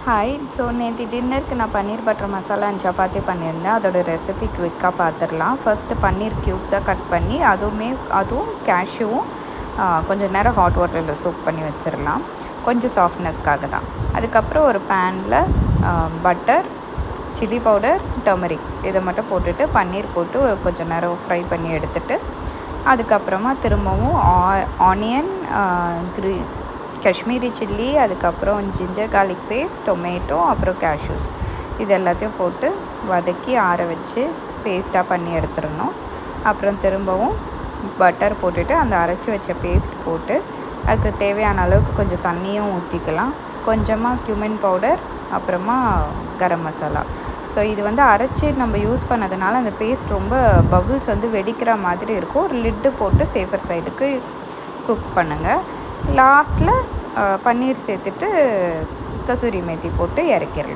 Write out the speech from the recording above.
Hi. So நேற்று டின்னருக்கு நான் பன்னீர் பட்டர் மசாலா அண்ட் சப்பாத்தி பண்ணியிருந்தேன். அதோட ரெசிபி குவிக்காக பார்த்துடலாம். ஃபஸ்ட்டு பன்னீர் க்யூப்ஸாக கட் பண்ணி அதுவும் கேஷ்யூவும் கொஞ்சம் நேரம் ஹாட் வாட்டரில் சோக் பண்ணி வச்சிடலாம், கொஞ்சம் சாஃப்ட்னஸ்க்காக தான். அதுக்கப்புறம் ஒரு பேனில் பட்டர், சில்லி பவுடர், டர்மரிக் இதை மட்டும் போட்டுட்டு பன்னீர் போட்டு கொஞ்சம் நேரம் ஃப்ரை பண்ணி எடுத்துகிட்டு அதுக்கப்புறமா திரும்பவும் ஆனியன், காஷ்மீரி சில்லி, அதுக்கப்புறம் ஜிஞ்சர் கார்லிக் பேஸ்ட், டொமேட்டோ, அப்புறம் கேஷ்யூஸ் இது எல்லாத்தையும் போட்டு வதக்கி ஆற வச்சு பேஸ்ட்டாக பண்ணி எடுத்துடணும். அப்புறம் திரும்பவும் பட்டர் போட்டுட்டு அந்த அரைச்சி வச்ச பேஸ்ட் போட்டு அதுக்கு தேவையான அளவுக்கு கொஞ்சம் தண்ணியும் ஊற்றிக்கலாம், கொஞ்சமாக cumin பவுடர், அப்புறமா கரம் மசாலா. ஸோ இது அரைச்சி நம்ம யூஸ் பண்ணதுனால அந்த பேஸ்ட் ரொம்ப பபுள்ஸ் வெடிக்கிற மாதிரி இருக்கும். ஒரு லிட்டு போட்டு சேஃபர் சைடுக்கு குக் பண்ணுங்கள். லாஸ்ட்டில் பன்னீர் சேர்த்துட்டு கசூரி மேத்தி போட்டு இறக்கிடலாம்.